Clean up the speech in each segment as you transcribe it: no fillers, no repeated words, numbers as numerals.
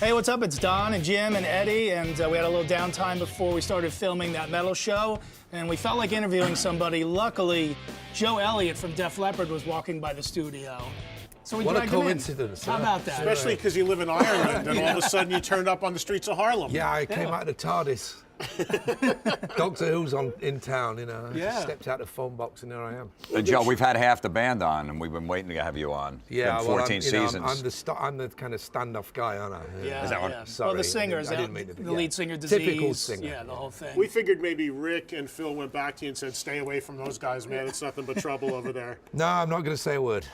Hey, what's up? It's Don and Jim and Eddie, and we had a little downtime before we started filming that metal show, and we felt like interviewing somebody. Luckily, Joe Elliott from Def Leppard was walking by the studio. So we What a dragged him in. coincidence. How about that? Especially because you live in Ireland and all of a sudden you turned up on the streets of Harlem. Yeah, I came out of the TARDIS. Doctor Who's in town, you know. I Yeah. stepped out of the phone box and there I am. Joe, we've had half the band on, and we've been waiting to have you on. Yeah, Been well, 14 seasons. I'm the kind of standoff guy, aren't I? Yeah, Is that one? yeah. Sorry, well, the singers, I didn't mean to do the that. lead singer, disease. Typical singer. Yeah, the whole thing. We figured maybe Rick and Phil went back to you and said, stay away from those guys, man. It's nothing but trouble over there. No, I'm not going to say a word.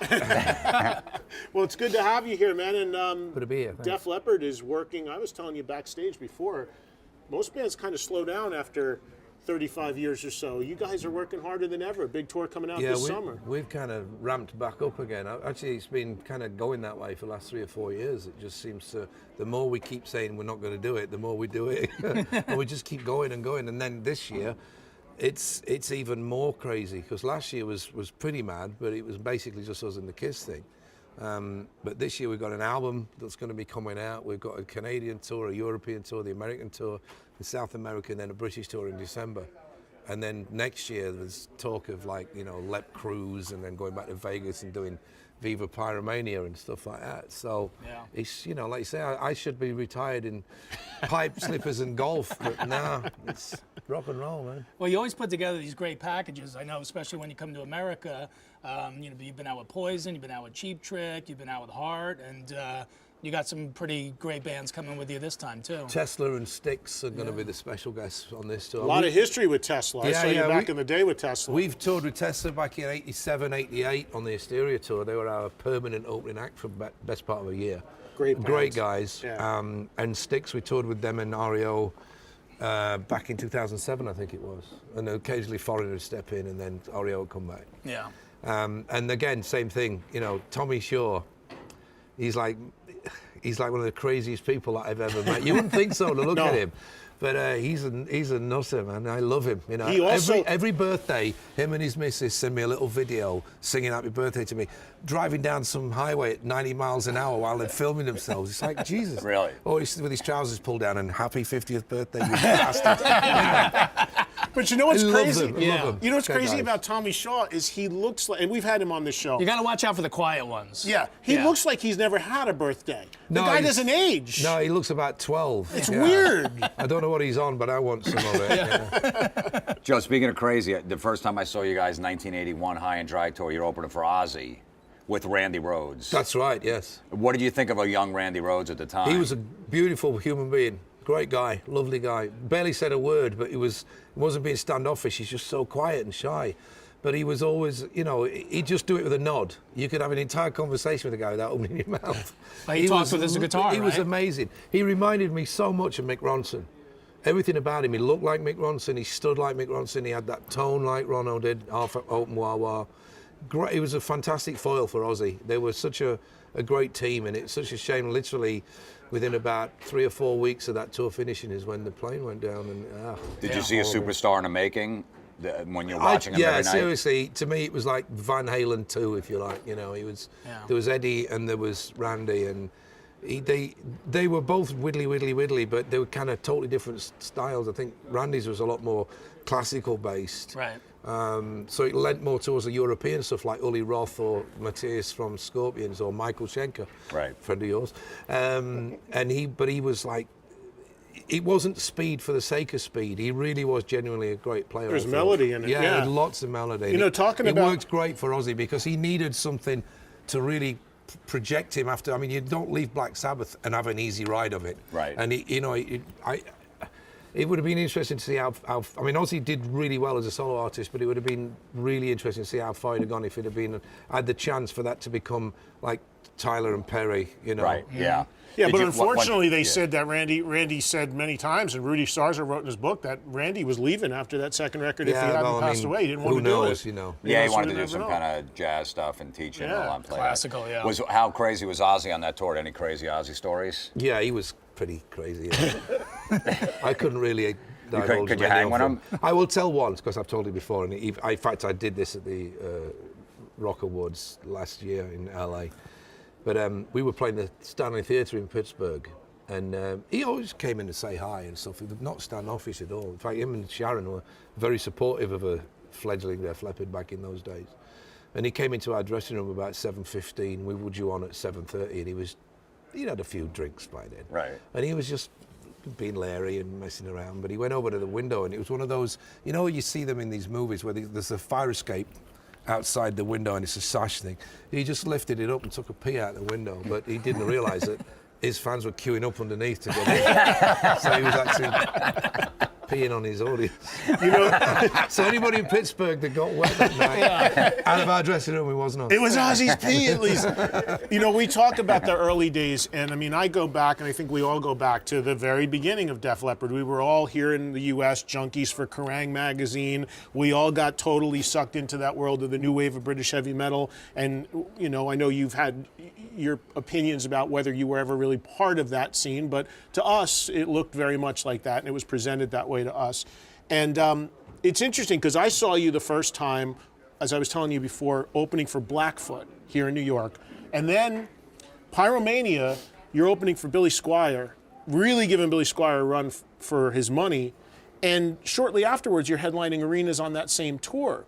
Well, it's good to have you here, man. And Good to be here. Thanks. Def Leppard is working. I was telling you backstage before, most bands kind of slow down after 35 years or so. You guys are working harder than ever. A big tour coming out this summer. We've kind of ramped back up again. Actually, it's been kind of going that way for the last 3 or 4 years. It just seems to, the more we keep saying we're not going to do it, the more we do it. And we just keep going and going. And then this year, it's even more crazy, because last year was pretty mad, but it was basically just us and the Kiss thing. But this year we've got an album that's going to be coming out. We've got a Canadian tour, a European tour, the American tour, the South American, and then a British tour in December. And then next year there's talk of Lep Cruise, and then going back to Vegas and doing Viva Pyromania and stuff like that. So it's, like you say, I should be retired in pipe, slippers and golf, but nah, it's rock and roll, man. Well, you always put together these great packages. I know, especially when you come to America. You've been out with Poison, you've been out with Cheap Trick, you've been out with Heart, and you got some pretty great bands coming with you this time too. Tesla and Styx are going to be the special guests on this tour. A lot of history with Tesla. I saw you back in the day with Tesla. We've toured with Tesla back in 87, 88 on the Hysteria tour. They were our permanent opening act for the best part of a year. Great guys. Yeah. And Styx, we toured with them and REO back in 2007, I think it was. And occasionally foreigners step in and then REO would come back. Yeah. And again, same thing, Tommy Shaw, he's like one of the craziest people that I've ever met. You wouldn't think so to look at him, but he's a nutter, man. I love him. He also, every birthday, him and his missus send me a little video singing happy birthday to me, driving down some highway at 90 miles an hour while they're filming themselves. It's like, Jesus. Really? Or he's with his trousers pulled down and happy 50th birthday, you bastard. But you know what's crazy? Love him. You know what's crazy about Tommy Shaw is he looks like, and we've had him on the show. You got to watch out for the quiet ones. Yeah, he looks like he's never had a birthday. The guy doesn't age. No, he looks about 12. It's weird. I don't know what he's on, but I want some of it. Joe, speaking of crazy, the first time I saw you guys in 1981 High and Dry tour, you're opening for Ozzy with Randy Rhoads. That's right, yes. What did you think of a young Randy Rhoads at the time? He was a beautiful human being. Great guy, lovely guy. Barely said a word, but he wasn't being standoffish. He's just so quiet and shy. But he was always, he'd just do it with a nod. You could have an entire conversation with a guy without opening your mouth. He talks with his guitar, He was amazing. He reminded me so much of Mick Ronson. Everything about him. He looked like Mick Ronson. He stood like Mick Ronson. He had that tone like Ronno did, half open wah-wah. Great. He was a fantastic foil for Ozzy. They were such a great team, and it's such a shame, literally, within about 3 or 4 weeks of that tour finishing is when the plane went down. And Did you see a superstar in the making when you're watching him every night? Yeah, seriously, to me it was like Van Halen 2, if you like. There was Eddie and there was Randy, and they were both widdly, but they were kind of totally different styles. I think Randy's was a lot more classical based. Right. So it lent more towards the European stuff like Uli Roth or Matthias from Scorpions or Michael Schenker, friend of yours. But he was like, it wasn't speed for the sake of speed. He really was genuinely a great player. There's melody in it. Yeah, lots of melody. Talking it about... It worked great for Ozzy because he needed something to really project him after. I mean, you don't leave Black Sabbath and have an easy ride of it. Right. And it would have been interesting to see how. I mean, Ozzy did really well as a solo artist, but it would have been really interesting to see how far he'd have gone if it had the chance for that to become like Tyler and Perry, Right. Yeah. Yeah, but unfortunately, they said that Randy said many times, and Rudy Sarzo wrote in his book that Randy was leaving after that second record if he hadn't passed away. He didn't want to do it. Yeah, he wanted to do some kind of jazz stuff and teach and all on play. Classical, How crazy was Ozzy on that tour? Any crazy Ozzy stories? Yeah, he was pretty crazy. I couldn't really divulge. Could you hang with him? I will tell once, because I've told you before, and in fact I did this at the Rock Awards last year in LA. But we were playing the Stanley Theatre in Pittsburgh, And he always came in to say hi and stuff. He was not standoffish at all. In fact, him and Sharon were very supportive of a fledgling Def Leppard back in those days. And he came into our dressing room about 7:15. We were due on at 7:30, and he'd had a few drinks by then. Right. And he was just being Larry and messing around. But he went over to the window, and it was one of those, you know, you see them in these movies where there's a fire escape outside the window and it's a sash thing. He just lifted it up and took a pee out the window, but he didn't realise that his fans were queuing up underneath to get in. So he was actually peeing on his audience. You know, So anybody in Pittsburgh that got wet that night, out of our dressing room, it wasn't us. it was Ozzy's pee, at least. You know, we talk about the early days, and I mean, I go back, and I think we all go back to the very beginning of Def Leppard. We were all here in the U.S. junkies for Kerrang! Magazine. We all got totally sucked into that world of the new wave of British heavy metal. And, you know, I know you've had your opinions about whether you were ever really part of that scene, but to us, it looked very much like that, and it was presented that way to us. And it's interesting because I saw you the first time, as I was telling you before, opening for Blackfoot here in New York. And then Pyromania, you're opening for Billy Squier, really giving Billy Squier a run for his money. And shortly afterwards, you're headlining arenas on that same tour.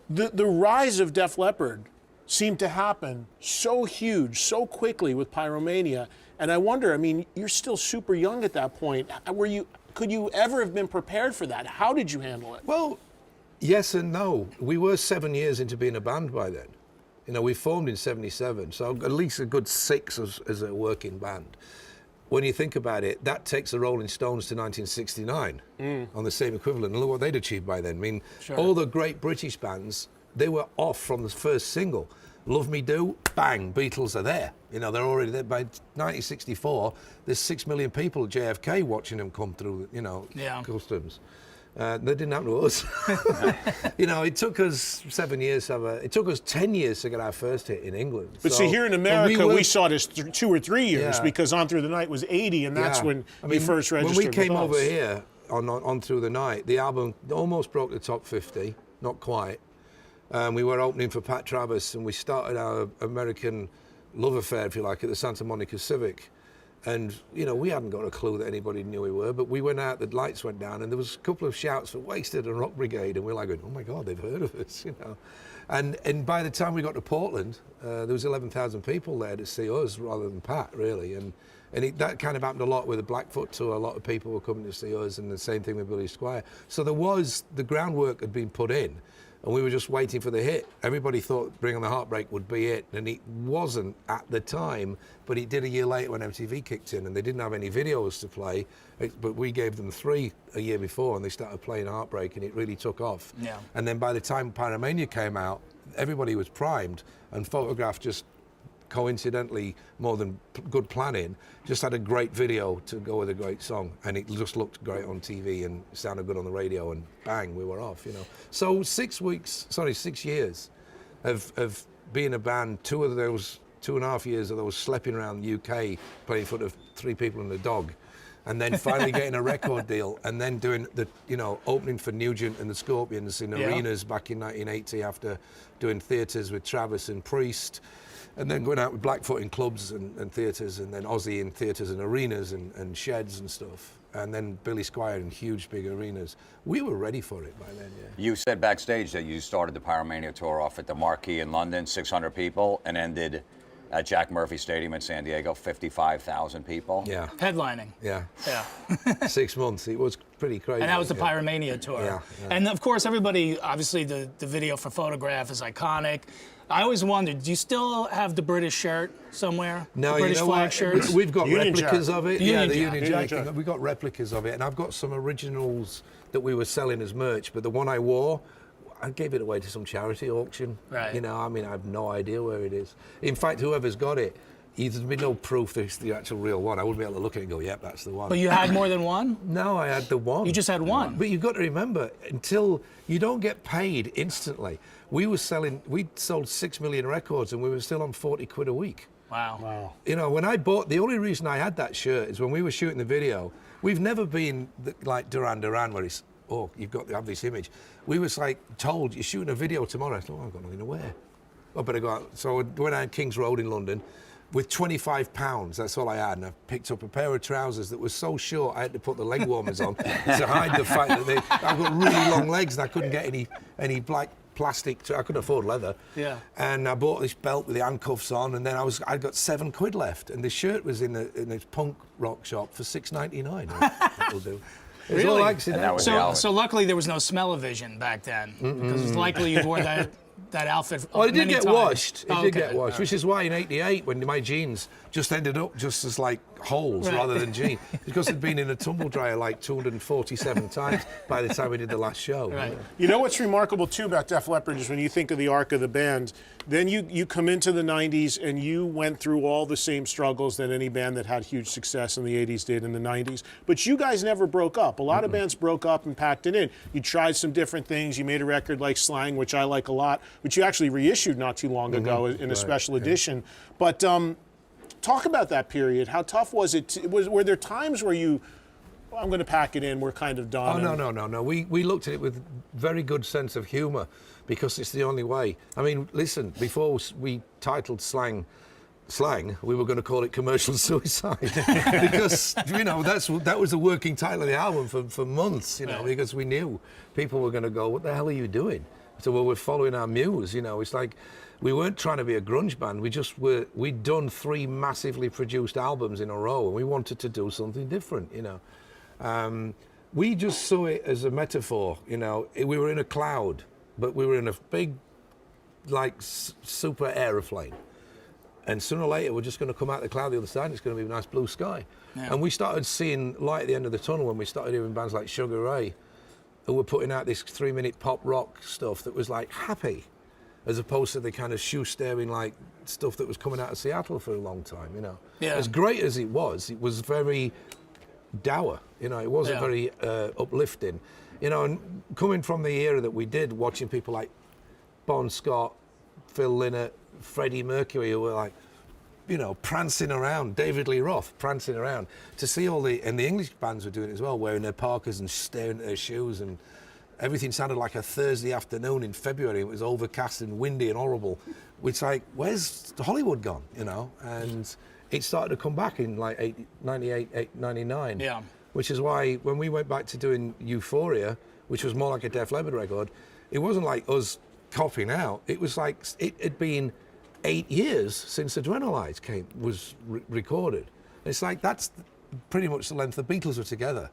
The rise of Def Leppard seemed to happen so huge, so quickly with Pyromania. And I wonder, I mean, you're still super young at that point. Could you ever have been prepared for that? How did you handle it? Well, yes and no. We were 7 years into being a band by then. You know, we formed in 77, so at least a good 6 as a working band. When you think about it, that takes the Rolling Stones to 1969 on the same equivalent. And look what they'd achieved by then. I mean, all the great British bands, they were off from the first single. Love Me Do, bang, Beatles are there. You know, they're already there. By 1964, there's 6 million people at JFK watching them come through, you know, customs. That didn't happen to us. You know, it took us 7 years to have it took us 10 years to get our first hit in England. But so, see, here in America, we saw this 2 or 3 years because On Through the Night was 80, and that's when you first registered. When we came with us. over here on Through the Night, the album almost broke the top 50, not quite. We were opening for Pat Travis, and we started our American love affair, if you like, at the Santa Monica Civic. And, you know, we hadn't got a clue that anybody knew we were, but we went out, the lights went down, and there was a couple of shouts for Wasted and Rock Brigade, and we're like, oh my God, they've heard of us, you know. And by the time we got to Portland, there was 11,000 people there to see us rather than Pat, really. And that kind of happened a lot with the Blackfoot tour. A lot of people were coming to see us, and the same thing with Billy Squier. So the groundwork had been put in, and we were just waiting for the hit. Everybody thought Bring On the Heartbreak would be it, and it wasn't at the time, but it did a year later when MTV kicked in, and they didn't have any videos to play, but we gave them 3 a year before, and they started playing Heartbreak, and it really took off. Yeah. And then by the time Pyromania came out, everybody was primed, and Photograph just coincidentally, more than good planning, just had a great video to go with a great song, and it just looked great on TV and sounded good on the radio, and bang, we were off, you know. So 6 years of being a band, 2.5 years of those schlepping around the UK, playing in front of 3 people and a dog, and then finally getting a record deal, and then doing the, you know, opening for Nugent and the Scorpions in arenas back in 1980 after doing theatres with Travis and Priest, and then going out with Blackfoot in clubs and theatres, and then Ozzy in theatres and arenas and sheds and stuff, and then Billy Squier in huge big arenas. We were ready for it by then, yeah. You said backstage that you started the Pyromania tour off at the Marquee in London, 600 people, and ended at Jack Murphy Stadium in San Diego, 55,000 people. Yeah. Headlining. Yeah. Yeah. 6 months. It was pretty crazy. And that was the Pyromania tour. Yeah. And of course, everybody, obviously, the video for Photograph is iconic. I always wondered, do you still have the British shirt somewhere? No, the British you know flag what? shirts? We've got Union replicas Jack. of it. The Yeah, Union the Jack. Union Union Jack. Jack. We've got replicas of it, and I've got some originals that we were selling as merch, but the one I wore, I gave it away to some charity auction. Right. You know, I mean, I have no idea where it is. In fact, whoever's got it, there's been no proof that it's the actual real one. I wouldn't be able to look at it and go, yep, that's the one. But you had more than one? No, I had the one. You just had one? But you've got to remember, until you don't get paid instantly. We'd sold 6 million records, and we were still on 40 quid a week. Wow. Wow. You know, when I bought, the only reason I had that shirt is when we were shooting the video. We've never been like Duran Duran, where it's, oh, you've got to have this image. We was like told, you're shooting a video tomorrow. I thought, oh, I've got nothing to wear. I better go out. So I went out King's Road in London, with 25 pounds, that's all I had, and I picked up a pair of trousers that were so short I had to put the leg warmers on to hide the fact that I've got really long legs and I couldn't get any black plastic. I couldn't afford leather. Yeah. And I bought this belt with the handcuffs on, and then I got £7 left, and the shirt was in this punk rock shop for $6.99. That'll do. It was all accidental. So luckily there was no smell-o-vision back then, because it's likely you wore that outfit. Well, it did get washed. It did get washed, which is why in '88, when my jeans just ended up just as like holes rather than jeans, because they'd been in a tumble dryer like 247 times by the time we did the last show. Right. You know what's remarkable too about Def Leppard is when you think of the arc of the band, then you come into the '90s and you went through all the same struggles that any band that had huge success in the '80s did in the '90s. But you guys never broke up. A lot of bands broke up and packed it in. You tried some different things. You made a record like Slang, which I like a lot, which you actually reissued not too long ago in a special edition. But talk about that period. How tough was it? Were there times where I'm going to pack it in, we're kind of done? Oh, no. We looked at it with very good sense of humour, because it's the only way. I mean, listen, before we titled Slang, we were going to call it Commercial Suicide, because that was the working title of the album for months, because we knew people were going to go, what the hell are you doing? So we're following our muse, It's like we weren't trying to be a grunge band. We'd done 3 massively produced albums in a row, and we wanted to do something different, We just saw it as a metaphor, We were in a cloud, but we were in a big, like, super aeroplane. And sooner or later, we're just going to come out the cloud the other side, and it's going to be a nice blue sky. Yeah. And we started seeing light at the end of the tunnel when we started hearing bands like Sugar Ray, who were putting out this 3-minute pop rock stuff that was like happy, as opposed to the kind of shoe-staring like stuff that was coming out of Seattle for a long time, Yeah. As great as it was very dour, It wasn't very uplifting, And coming from the era that we did, watching people like Bon Scott, Phil Lynott, Freddie Mercury, who were like, prancing around, David Lee Roth prancing around, to see and the English bands were doing it as well, wearing their parkas and staring at their shoes, and everything sounded like a Thursday afternoon in February. It was overcast and windy and horrible. It's like, where's Hollywood gone, And it started to come back in like 98, 99. Yeah. Which is why when we went back to doing Euphoria, which was more like a Def Leppard record, it wasn't like us copying out. It was like it had been 8 years since Adrenalize was recorded. It's like that's pretty much the length the Beatles were together.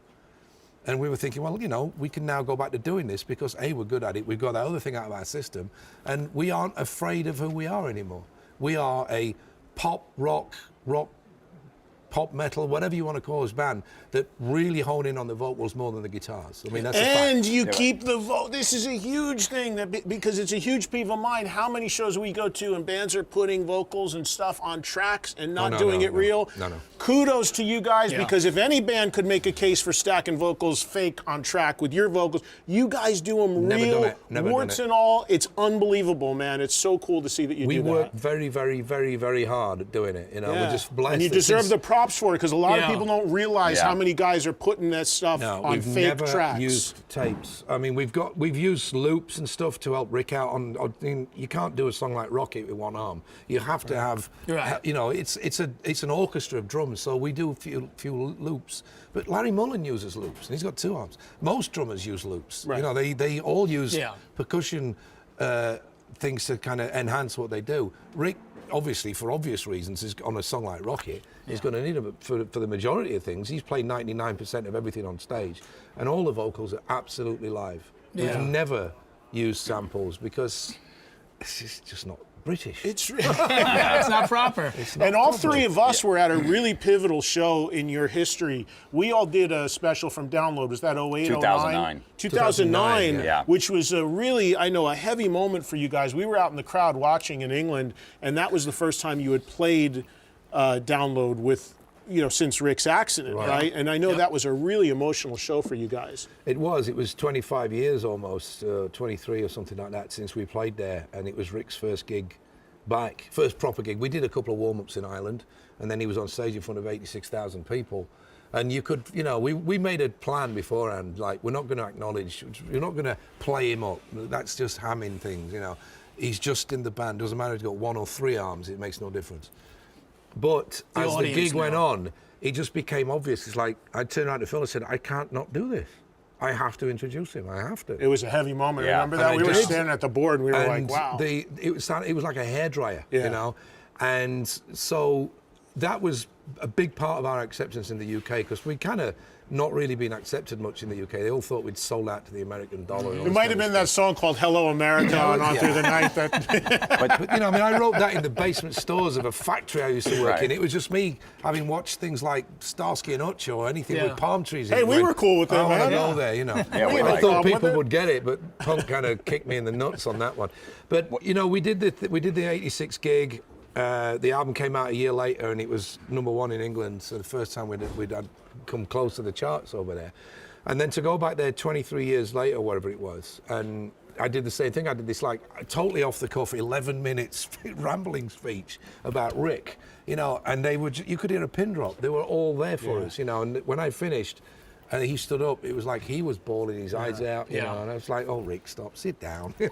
And we were thinking, well, we can now go back to doing this because A, we're good at it, we've got that other thing out of our system, and we aren't afraid of who we are anymore. We are a pop, rock, pop metal, whatever you want to call us, band that really hone in on the vocals more than the guitars. I mean, that's a fact. And you keep the this is a huge thing because it's a huge peeve of mine. How many shows we go to and bands are putting vocals and stuff on tracks and not doing it real? No. Kudos to you guys, because if any band could make a case for stacking vocals fake on track with your vocals, you guys do them real, warts and all. It's unbelievable, man. It's so cool to see that you do that. We work very, very, very, very hard at doing it. We're just blessed. And you deserve the props for it, because a lot of people don't realize how many guys are putting that stuff on fake tracks. We've never used tapes. I mean, we've used loops and stuff to help Rick out on you can't do a song like Rocket with one arm. You have to have, it's an orchestra of drums, so we do a few loops. But Larry Mullen uses loops, and he's got 2 arms. Most drummers use loops. Right. They all use percussion things to kind of enhance what they do. Rick, obviously, for obvious reasons, is on a song like Rocket, he's going to need them. For the majority of things, he's played 99% of everything on stage, and all the vocals are absolutely live. We've never used samples because it's just not British. It's not proper. And all 3 of us were at a really pivotal show in your history. We all did a special from Download. Was that 08, 2009? 2009, which was a heavy moment for you guys. We were out in the crowd watching in England, and that was the first time you had played Download with, since Rick's accident, right? And I know that was a really emotional show for you guys. It was 25 years almost, 23 or something like that since we played there, and it was Rick's first gig back, first proper gig. We did a couple of warm-ups in Ireland, and then he was on stage in front of 86,000 people. And you could, we made a plan beforehand, like, we're not going to acknowledge, we're not going to play him up. That's just hamming things, He's just in the band. Doesn't matter if he's got 1 or 3 arms, it makes no difference. But The as the audience gig went now. on, it just became obvious. It's like, I turned around to Phil and said, I can't not do this. I have to introduce him. I have to. It was a heavy moment. Yeah. Remember And that? I We were did. standing at the board and we were like, wow. It was like a hairdryer, Yeah. you know? And so that was a big part of our acceptance in the UK, because we kind of not really been accepted much in the UK. They all thought we'd sold out to the American dollar. It might have been that song called Hello America on Through the Night. But you know, I mean, I wrote that in the basement stores of a factory I used to work Right. in. It was just me having watched things like Starsky and Hutch or anything Yeah. with palm trees. in Hey, it, we going, were cool with it, I want to man. go there, you know. Yeah, we I like thought it. people would get it, but punk kind of kicked me in the nuts on that one. But you know, we did the '86 gig. The album came out a year later, and it was #1 in England. So the first time we'd had come close to the charts over there. And then to go back there 23 years later, whatever it was, and I did the same thing. I did this like totally off the cuff, 11 minutes rambling speech about Rick, you know, and you could hear a pin drop. They were all there for us, you know. And when I finished, and he stood up, it was like he was bawling his eyes out, you know. And I was like, "Oh, Rick, stop, sit down." Did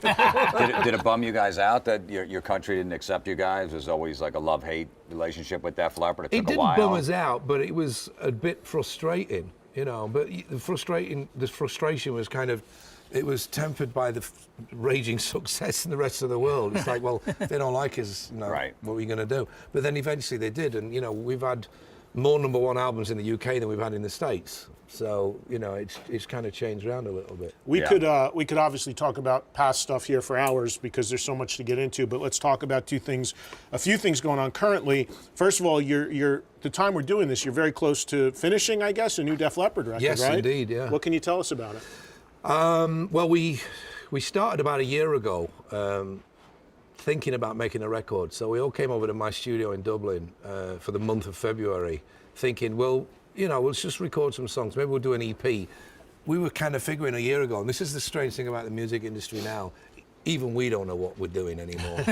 it bum you guys out that your country didn't accept you guys? There's always like a love-hate relationship with Def Leppard. It It took a didn't while. bum us out, but it was a bit frustrating, you know. But the frustration was kind of, it was tempered by the raging success in the rest of the world. It's like, well, if they don't like us, you know, Right. what are we going to do? But then eventually they did, and you know, we've had more #1 albums in the UK than we've had in the States. So you know, it's kind of changed around a little bit. We Yeah. could obviously talk about past stuff here for hours because there's so much to get into. But let's talk about a few things going on currently. First of all, the time we're doing this, you're very close to finishing, I guess, a new Def Leppard record, Yes, right? indeed, yeah. What can you tell us about it? Well, we started about a year ago thinking about making a record. So we all came over to my studio in Dublin for the month of February, thinking, well, you know, let's just record some songs. Maybe we'll do an EP. We were kind of figuring a year ago, and this is the strange thing about the music industry now. Even we don't know what we're doing anymore.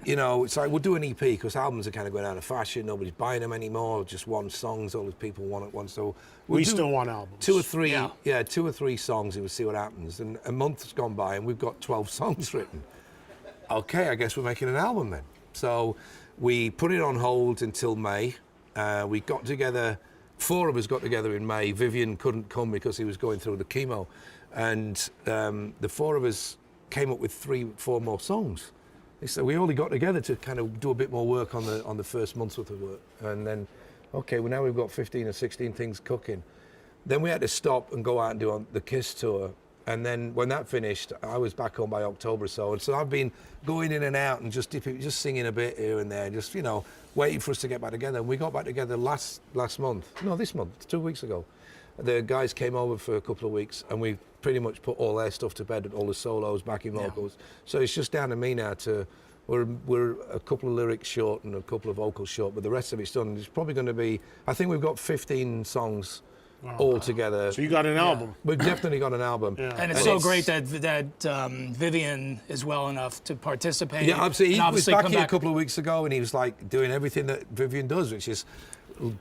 You know, it's like we'll do an EP because albums are kind of going out of fashion. Nobody's buying them anymore. Just one songs. All these people want at once. So We do still want albums. 2 or 3, Yeah. 2 or 3 songs, and we'll see what happens. And a month's gone by, and we've got 12 songs written. Okay, I guess we're making an album then. So we put it on hold until May. We got together, 4 of us got together in May. Vivian couldn't come because he was going through the chemo. And the 4 of us came up with 3-4 more songs. So we only got together to kind of do a bit more work on the first month's worth of work. And then, okay, well now we've got 15 or 16 things cooking. Then we had to stop and go out and do the Kiss tour. And then when that finished, I was back home by October or so. And so I've been going in and out and just singing a bit here and there, just, you know, waiting for us to get back together. And we got back together last month. No, this month, 2 weeks ago. The guys came over for a couple of weeks, and we pretty much put all their stuff to bed, all the solos, backing vocals. So it's just down to me now we're a couple of lyrics short and a couple of vocals short, but the rest of it's done. It's probably going to be, I think we've got 15 songs all together. So you got an album. We've definitely got an album. Yeah. And it's so great that Vivian is well enough to participate. Yeah, absolutely. and He was obviously back come here a couple of weeks ago, and he was like doing everything that Vivian does, which is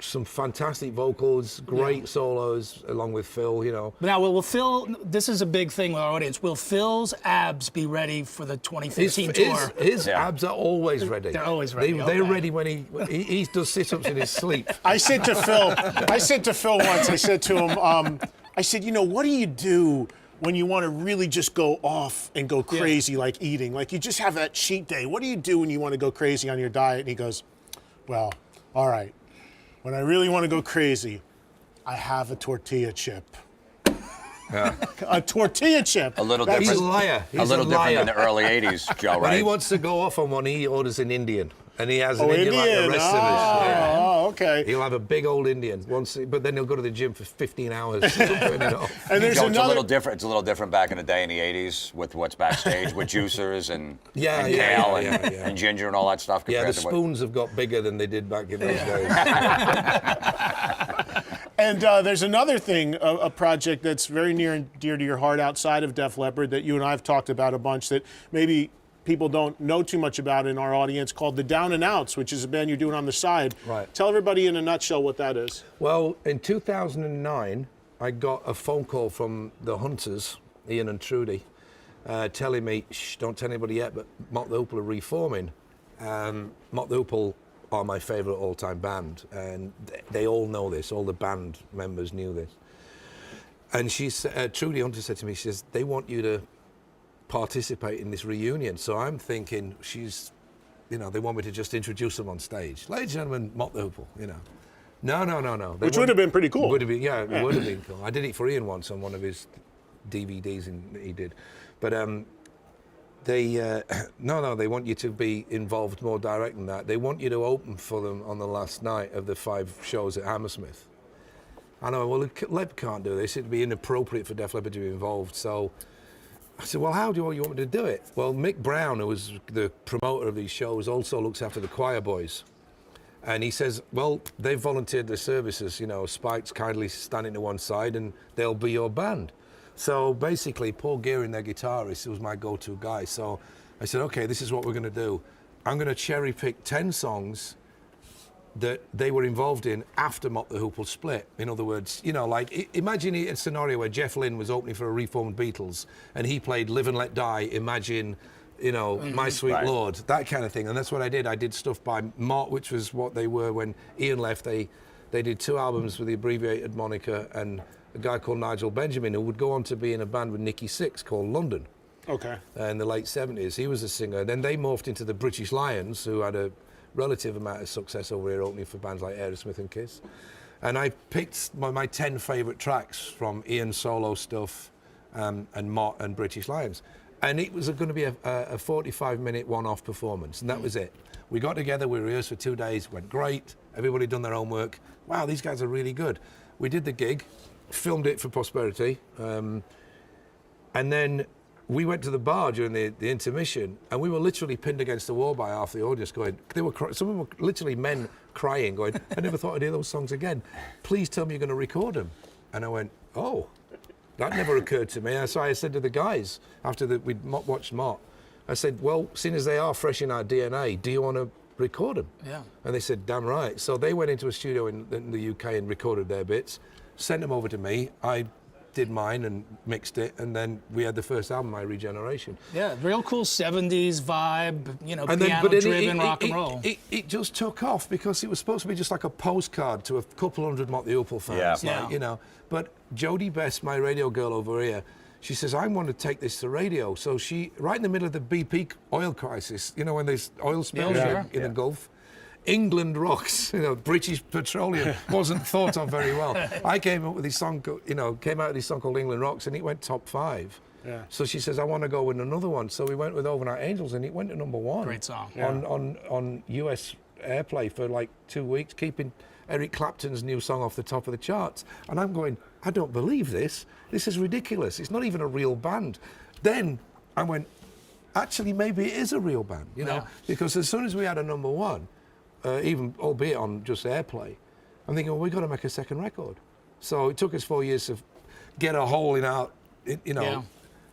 some fantastic vocals, great solos, along with Phil, you know. Now, will Phil? This is a big thing with our audience. Will Phil's abs be ready for the 2015 tour? His Yeah. abs are always ready. They're always ready, They're okay. ready when he does sit-ups in his sleep. I said to Phil once, I said to him, I said, you know, what do you do when you want to really just go off and go crazy, like eating? Like you just have that cheat day. What do you do when you want to go crazy on your diet? And he goes, well, all right. When I really want to go crazy, I have a tortilla chip. A tortilla chip. A little That's- He's a different. liar. A little different than the early '80s, Joe. When Right? he wants to go off on one, he orders an Indian. And he has an Oh, Indian like the Indian. rest of us. Yeah. Oh, okay. He'll have a big old Indian but then he'll go to the gym for 15 hours. to burn it off. And there's Joe, it's a another. little different. It's a little different back in the day in the '80s with what's backstage with juicers and Yeah, and yeah, kale yeah, and, yeah. and ginger and all that stuff. Yeah, Compared the to what, spoons have got bigger than they did back in those days. And there's another thing, a project that's very near and dear to your heart outside of Def Leppard that you and I have talked about a bunch that maybe people don't know too much about in our audience, called the Down and Outs, which is a band you're doing on the side. Right. Tell everybody in a nutshell what that is. Well, in 2009, I got a phone call from the Hunters, Ian and Trudy, telling me, shh, don't tell anybody yet, but Mott the Hoople are reforming. Mott the Hoople are my favorite all-time band, and they all know this. All the band members knew this. And Trudy Hunter said to me, she says, they want you to participate in this reunion. So I'm thinking they want me to just introduce them on stage. Ladies and gentlemen, Mott the Hoople, No. Which would have been pretty cool. Would have been, it would have been cool. I did it for Ian once on one of his DVDs he did. But they want you to be involved more direct than that. They want you to open for them on the last night of the 5 shows at Hammersmith. I know, well, Leb can't do this. It'd be inappropriate for Def Leppard to be involved. So I said, well, how do you want me to do it? Well, Mick Brown, who was the promoter of these shows, also looks after the choir boys. And he says, well, they've volunteered their services, Spike's kindly standing to one side and they'll be your band. So basically, Paul Gearing, their guitarist, was my go-to guy. So I said, okay, this is what we're going to do. I'm going to cherry pick 10 songs that they were involved in after Mott the Hoople split. In other words, imagine a scenario where Jeff Lynne was opening for a reformed Beatles and he played Live and Let Die, Imagine, My Sweet Lord, that kind of thing. And that's what I did. I did stuff by Mott, which was what they were when Ian left. They did 2 albums with the abbreviated moniker, and a guy called Nigel Benjamin, who would go on to be in a band with Nicky Sixx called London. Okay. In the late 70s. He was a singer. Then they morphed into the British Lions, who had a relative amount of success over here, opening for bands like Aerosmith and Kiss. And I picked my 10 favourite tracks from Ian's solo stuff and Mott and British Lions. And it was going to be a 45-minute one-off performance, and that was it. We got together, we rehearsed for 2 days, went great, everybody done their homework. Wow, these guys are really good. We did the gig, filmed it for posterity, and then we went to the bar during the intermission, and we were literally pinned against the wall by half the audience going, some of them were literally men crying, going, I never thought I'd hear those songs again. Please tell me you're going to record them. And I went, oh, that never occurred to me. And so I said to the guys, after we'd watched Mott, I said, well, seeing as they are fresh in our DNA, do you want to record them? Yeah. And they said, damn right. So they went into a studio in the UK and recorded their bits, sent them over to me. I did mine and mixed it, and then we had the first album, My Regeneration. Yeah, real cool 70s vibe, piano-driven rock and roll. It just took off because it was supposed to be just like a postcard to a couple hundred Mott the Hoople fans. Yeah. But Jodie Best, my radio girl over here, she says, I want to take this to radio. So she, right in the middle of the BP oil crisis, when there's oil spills in the Gulf, England rocks, British Petroleum wasn't thought of very well. I came up with this song, came out with this song called England Rocks, and it went top 5. Yeah. So she says, I want to go with another one. So we went with Overnight Angels, and it went to #1. Great song. On US airplay for like 2 weeks, keeping Eric Clapton's new song off the top of the charts. And I'm going, I don't believe this. This is ridiculous. It's not even a real band. Then I went, actually, maybe it is a real band, because as soon as we had a #1, even albeit on just airplay, I'm thinking, well, we've got to make a second record. So it took us 4 years to get a hole in our,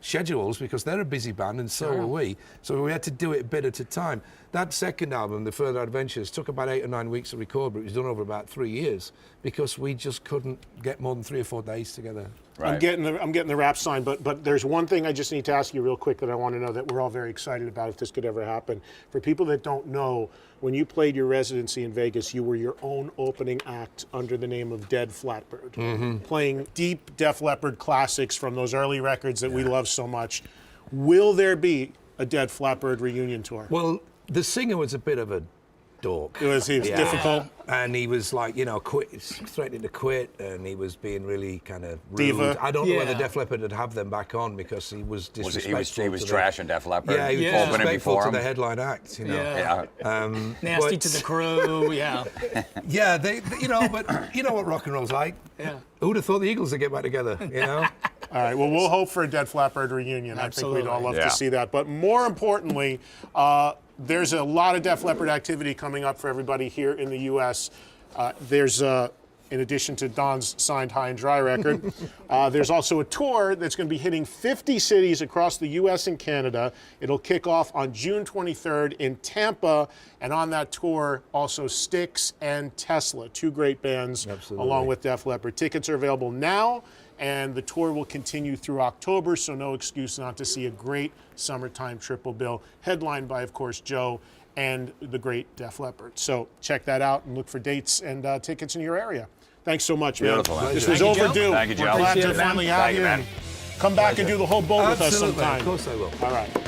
schedules, because they're a busy band and so are we. So we had to do it a bit at a time. That second album, The Further Adventures, took about 8 or 9 weeks to record, but it was done over about 3 years because we just couldn't get more than 3 or 4 days together. Right. I'm getting the rap sign, but there's one thing I just need to ask you real quick that I want to know that we're all very excited about if this could ever happen. For people that don't know, when you played your residency in Vegas, you were your own opening act under the name of Dead Flatbird, playing deep Def Leppard classics from those early records that we love so much. Will there be a Dead Flatbird reunion tour? Well, the singer was a bit of a dork. He was difficult. And he was like, threatening to quit, and he was being really kind of rude. Diva. I don't know whether Def Leppard would have them back on because he was disrespectful. He was trashing Def Leppard. Yeah, he was disrespectful to the headline act, Nasty to the crew, Yeah, but you know what rock and roll's like. Yeah. Who'd have thought the Eagles would get back together, All right, well, we'll hope for a Dead Flatbird reunion. Absolutely. I think we'd all love to see that. But more importantly, there's a lot of Def Leppard activity coming up for everybody here in the U.S. There's, in addition to Don's signed High and Dry record, there's also a tour that's going to be hitting 50 cities across the U.S. and Canada. It'll kick off on June 23rd in Tampa, and on that tour, also Styx and Tesla, 2 great bands, along with Def Leppard. Tickets are available now, and the tour will continue through October, so no excuse not to see a great summertime triple bill, headlined by, of course, Joe and the great Def Leppard. So check that out and look for dates and tickets in your area. Thanks so much, man. Beautiful, man. This was Thank you, Joe. overdue. Thank you, Joe. We're glad Appreciate to it, man. finally have Thank you. you, man. And come back and do the whole boat with us Absolutely, sometime. of course I will. All right.